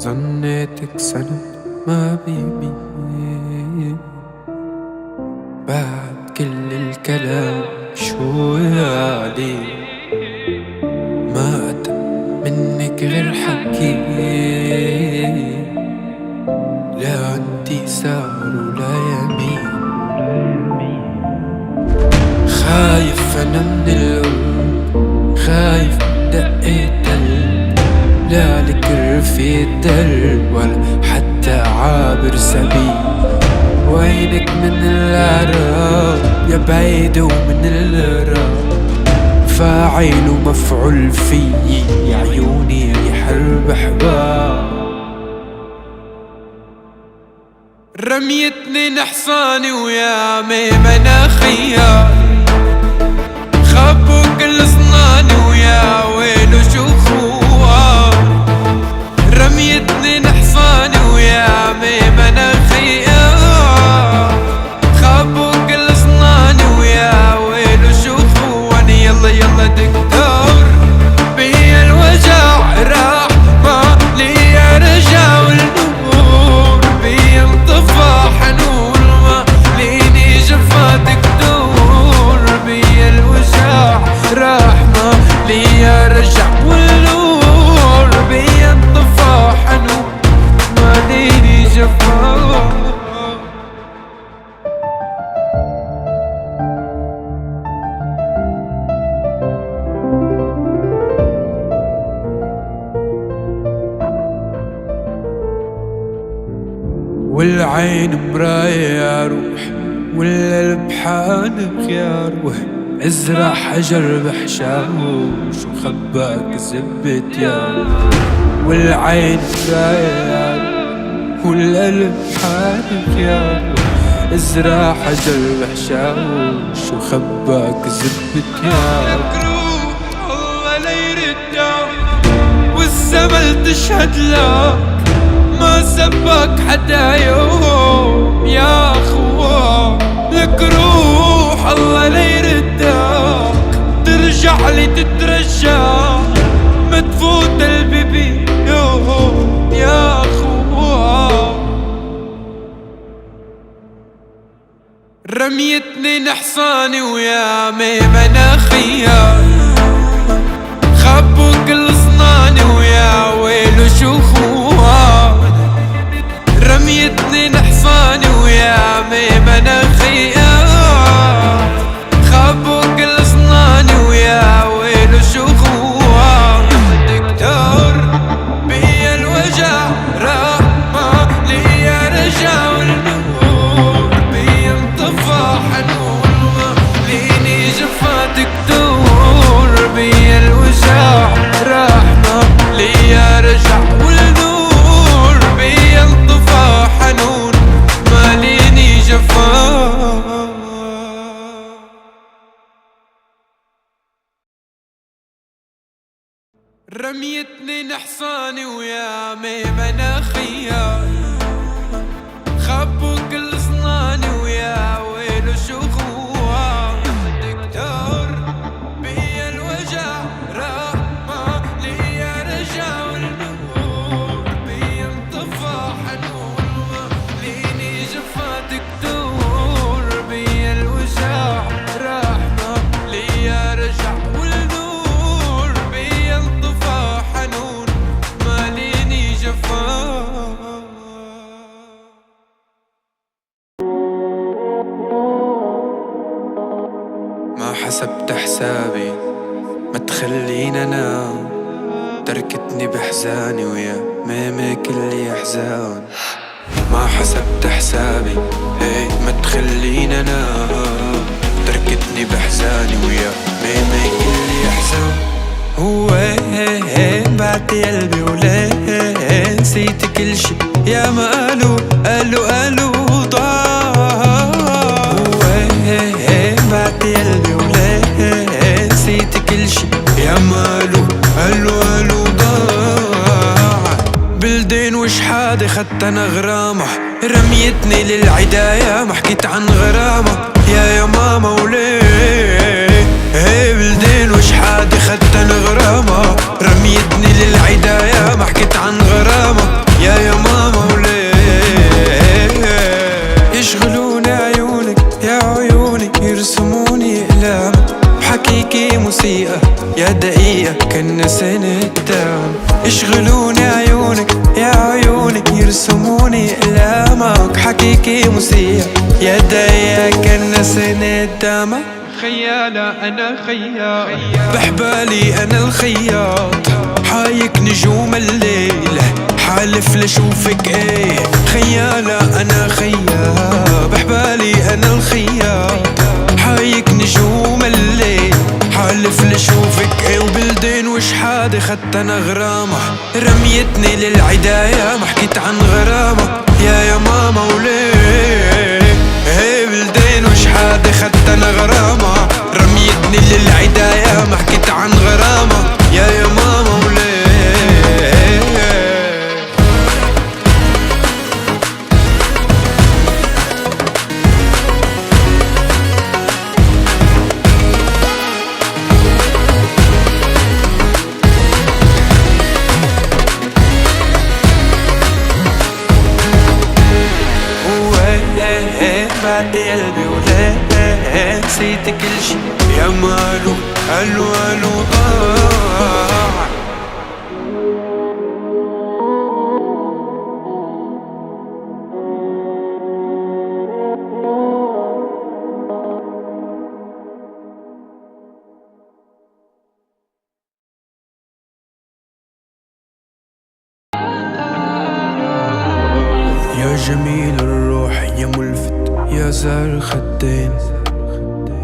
ظنيتك سنة ما بيبي بعد كل الكلام شو علي ما أتى منك غير حكي لا عندي سار ولا يمين خايف أنا من القلب خايف من دقة قلب لا لك في الدرب ولا حتى عابر سبيل وينك من العرب يا بعيدة ومن الغراب فاعل ومفعول فيي يا عيوني ريح البحباب رميتني نحصاني ويا مناخيا خبوا كل صناني ويا ويلو شو خوار رميتني نحصاني ويا مناخيا خبوا كل صناني ويا ويلو شو خواني يلا يلا دكتور بيا الوجع راح ما لي رجع والنور بيا انطفى حنون ما ليني جفا دكتور بيا الوجع راح ما لي رجع والنور بيا انطفى حنون ما ليني جفا والعين مراية يا روح والقلب حانق يا روح ازرع حجر بحشاوش وخباك زبت يا روح والعين مراية يا روح والقلب حانق يا روح ازرع حجر بحشاوش وخباك زبت يا روح الله لا يردك والزمن تشهد لك ما سبك حدا يوم يا اخوان لك روح الله لا يردك ترجع لي تترجى ما تفوت البيبي يوم يا اخوان رميتني نحصاني ويا مناخيا خبوا كل صناني ويا ويلو شو خوان رميتني نحصاني ويا مناخيا خبوا كل صناني ويا ويلو شو خوان دكتور بيا الوجع راح ما لي رجع والنور بيا انطفى حنون ما ليني جفا دكتور بيا الوجع راح ما لي رجع والنور بيا انطفى حنون ما ليني جفا رميتني نحصاني ويا مناخيا خبوا كل صناني ويا ويلو شو خوان دكتور بيا الوجع راح ما لي رجع والنور بيا انطفى حنون ما ليني جفا دكتور بيا الوجع راح ما لي رجع والنور بيا انطفى حنون ما ليني جفا ما حسبت حسابي ما تخلينا انام تركتني بحزاني ويا ميمي كل احزان ما حسبت حسابي هي ما تخلينا انام تركتني بحزاني ويا ميمي كل احزان هو بعتي قلبي وليه نسيت كل شي يا ما قالوا ضاع بعتي قلبي وليه نسيت كل شي يا ما قالوا ضاع بلدين وشحادة خدت انا غرامة رميتني للعداية ما حكيت عن غرامة يا ماما وليه بلدين وشحادة خدت انا غرامة رميتني للعداية ما حكيت عن غرامة مسيئة يا دقيقة كنا سنة دام. يشغلوني عيونك يا عيونك يرسموني أقلامك، حكيكي مسيئة يا دقيقة كنا سنة دام. خيالة أنا خياط بحبالي أنا الخياط، حايك نجوم الليل حالف لشوفك ايه. خيالة أنا خياط بحبالي أنا الخياط، حايك نجوم الليل حالف لشوفك ايه. وبلدين وشحادة خدت أنا غرامة، رميتني للعداية ما حكيت عن غرامة يا ماما وليه. هي بلدين وشحادة خدت أنا غرامة، رميتني للعداية ما حكيت عن غرامة يا ماما وليه. بعدي قلبي وليه نسيت كل شي يا مالو قالو قالو ضاع. يا جميل الروح يا ملفت يا زار خدين،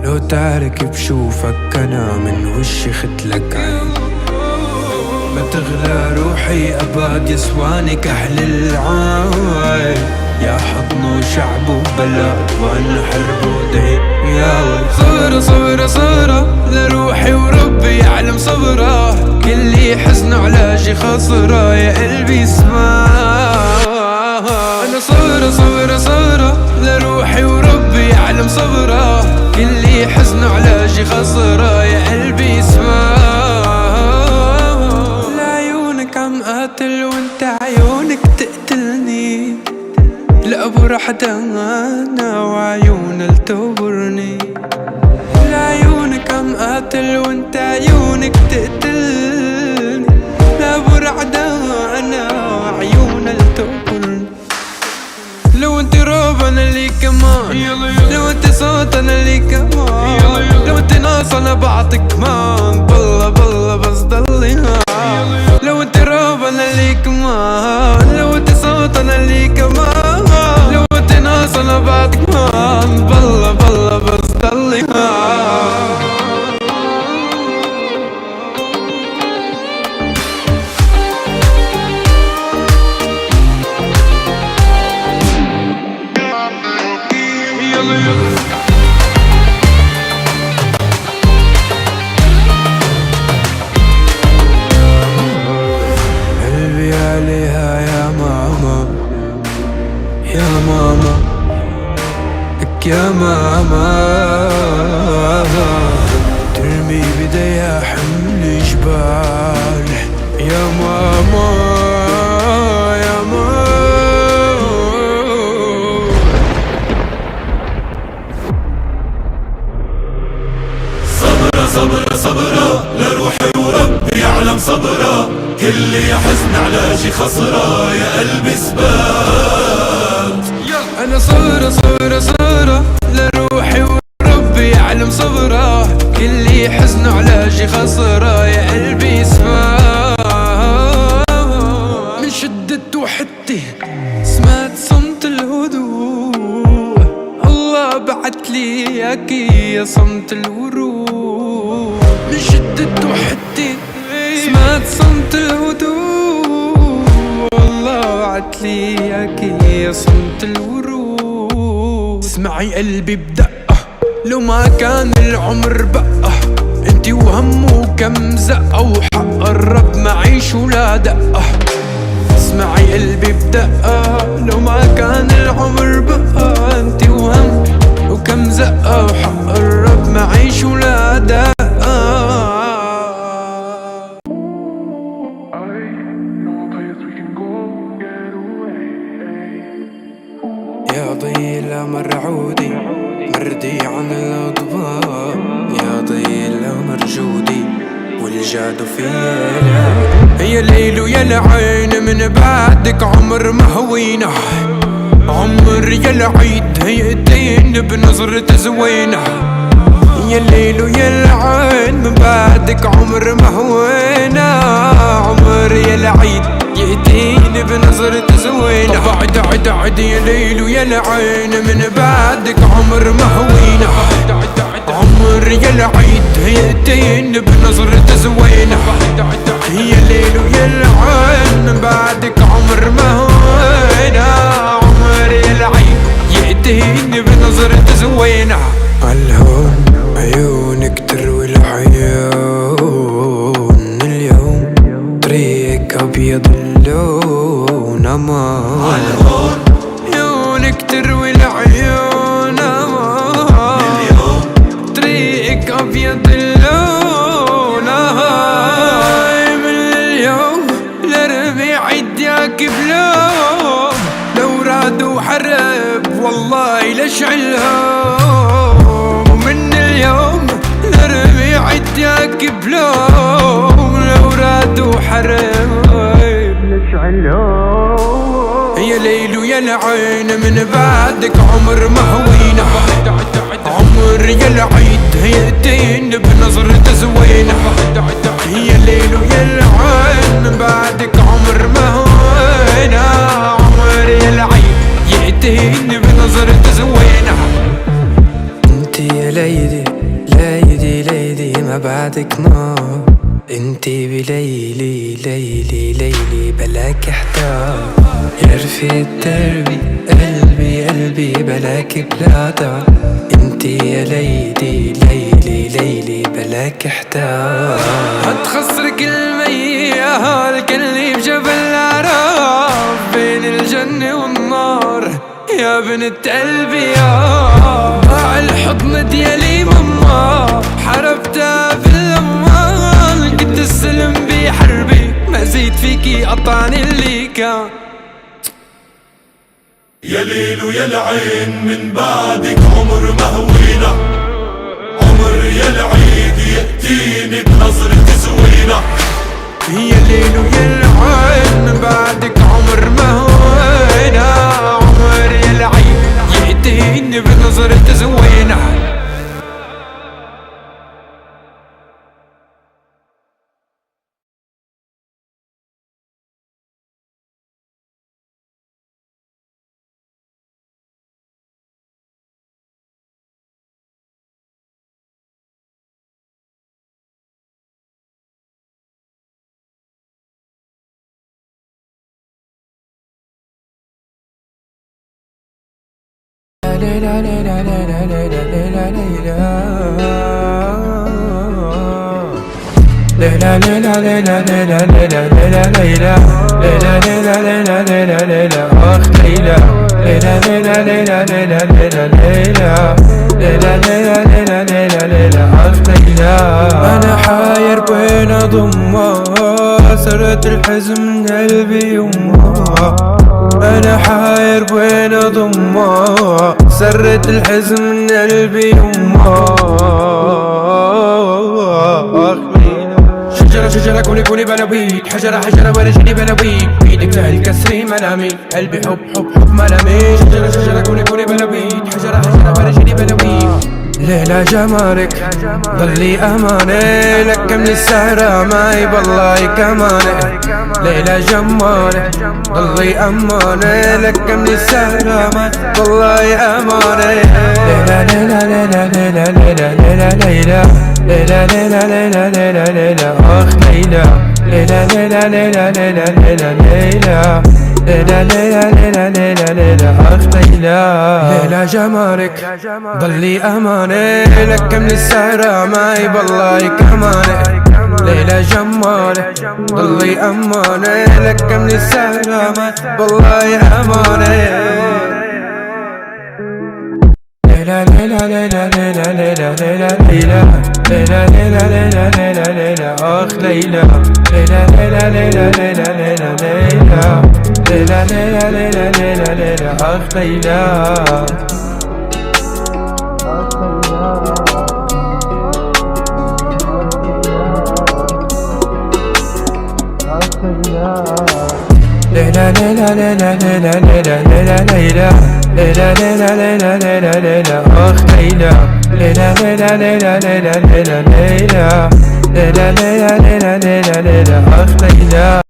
لو تعرك بشوفك أنا من وشي ختلك عين. ما تغلى روحي أباد يسواني كحل العاي، يا حضن وشعب وبلاد وأنا حرب ودين يا ويل. صبرة صبرة صبرة لروحي وربي يعلم صبرة، كلي حزن علاجي خسرة يا قلبي اسمع. أنا صبرة صبرة صبرة لروحي وربي يعلم صبرة، كلي حزن علاجي خسرة يا قلبي اسمع. لعيونك عم قاتل وانت عيونك تقتلني، لأبو رح دانا وعيونها لتغرني. لعيونك عم قاتل وانت عيونك تقتلني، لأبو رح دانا وعيونها لتغرني. لو انت روب انا اللي كمان، لو انت صوت انا اللي كمان، لو انت ناس انا بعطيك كمان، بالله بالله بس ضلي هان. لو انت روب انا اللي كمان، لو انت صوت انا اللي كمان، لو انت ناس انا بعطيك كمان، بالله بالله بس ضلي هان. قلبي عليها يا ماما يا ماما لك يا ماما، ترمي بديها حمل جبال يا ماما يا ماما. صبرة صبرة صبرة لروحي وربي يعلم صبرة، كل حزن علاجي خسرة يا قلبي اثبات. أنا صبرة صبرة صبرة لروحي وربي يعلم صبرة، كل حزن علاجي خسرة يا قلبي اسمع. من شدة وحدتي سمعت صمت الهدوء، الله بعتلي اياكي يا صمت الورود. من شدة وحدتي سمعت صمت الهدوء، الله بعتلي اياكي يا صمت الورود. اسمعي قلبي بدقة لو ما كان العمر بقى، انتي وهمه كم زقة وحق الرب معيش ولا دقة. اسمعي قلبي بدقة لو ما كان العمر بقى، انتي وهم وكم زقة وحق الرب معيش ولا دقة. يا ضي الأمر عودي مردي عن الأضواء، يا ضي الأمر جودي جادوا فينا. يا ليل ويا العين من بعدك عمر ما هوينا، عمر يا العيد هيئتين بنظرة زوينة. يا الليل ويا العين من بعدك عمر ما هوينا، عمر يا العيد يأتيني بنظرة زوينة. بعد عد عد يا ليل ويا العين من بعدك عمر ما هوينا، عمر يا العيد يأتيني بنظرة زوينة. يا الليل ويا العين من بعدك عمر ما هوينا، عمر يا العيد يأتيني بنظرة زوينة. عالهون عيونك تروي العيون، اليوم طريقك أبيض اللون أمان. عالهون عيونك تروي العيون أمان، اليوم طريقك أبيض اللون أمان. من اليوم لربيع يديك بلوم، لو رادوا حرب والله لشعلهم. ومن اليوم لربيع يديك بلوم، لو رادوا حرب لشعلهم. يا ليل ويا العين من بعدك عمر ما هوينا، عمر يا العيد هيئتين بنظرة زوينة. يا ليل ويا العين من بعدك عمر ما هوينا، عمر يا العيد يأتيني بنظرة زوينة. انتي يا ليدي ليدي ليدي ما بعدك نار، انتي بليلي ليلي ليلي بلاك احتار. يا رفيق دربي قلبي قلبي بلاك بلا دار، انتي يا ليدي ليلي ليلي بلاك احتار. هتخسرك المياه الكلي بجبل العراف، بين الجنة والنار يا بنت قلبي يا. ضاع الحضن ديالي ماما حربتها في الأمان، كنت السلم بحربي ما زيد فيكي قطعني اللي كان. يا ليل ويا العين من بعدك عمر ما هوينا، عمر يا العيد يأتيني بنظرة زوينة. يا ليل ويا العين من بعدك عمر ما هوينا، عمر يا العيد يأتيني بنظرة زوينة. ليلى ليلى ليلى ليلى ليلى ليلى ليلى ليلى ليلى ليلى ليلى ليلى ليلى ليلى ليلى ليلى ليلى أخ ليلى ليلى ليلى ليلى ليلى ليلى ليلى ليلى ليلى ليلى ليلى ليلى أخ ليلى. أنا حاير بين ضمها سرت الحزن من قلبي يمها، أنا حاير بين ضمها سرت الحزن من قلبي يمها. شجرة شجرة كوني كوني بلويك، حجرة حجرة ولا جني بلويك، بيدك سهل كسري ملامي قلبي حب حب حب ملامي. شجرة شجرة كوني كوني بلويك، حجرة حجرة ولا جني بلويك. ليلى جمالك ضلي أماني، لك من السهرة معي بالله كماني. ليلى جمالك ضلي أماني، لك من السهرة معي بالله أماني. ليلى ليلى ليلى ليلى ليلى ليلى ليلى ليلى ليلى ليلى ليلى ليلى أخ ليلى ليلى ليلى ليلى ليلى ليلى ليلى ليلى ليلى ليلى ليلى ليلى أخ ليلى. ليلى جمالك ضلي أماني، لك من السهرة معي بالله كماني. ليلى جمالك ضلي أماني، لك من السهرة معي بالله أماني. ليلى ليلى ليلى ليلى ليلى ليلى ليلى ليلى ليلى ليلى ليلى ليلى أخ ليلى ليلى ليلى ليلى ليلى ليلى ليلى ليلى ليلى ليلى ليلى ليلى أخ ليلى. ليلى ليلى ليلى ليلى ليلى ليلى ليلى ليلى ليلى ليلى ليلى ليلى أخ ليلى ليلى ليلى ليلى ليلى ليلى ليلى ليلى ليلى ليلى ليلى ليلى أخ ليلى.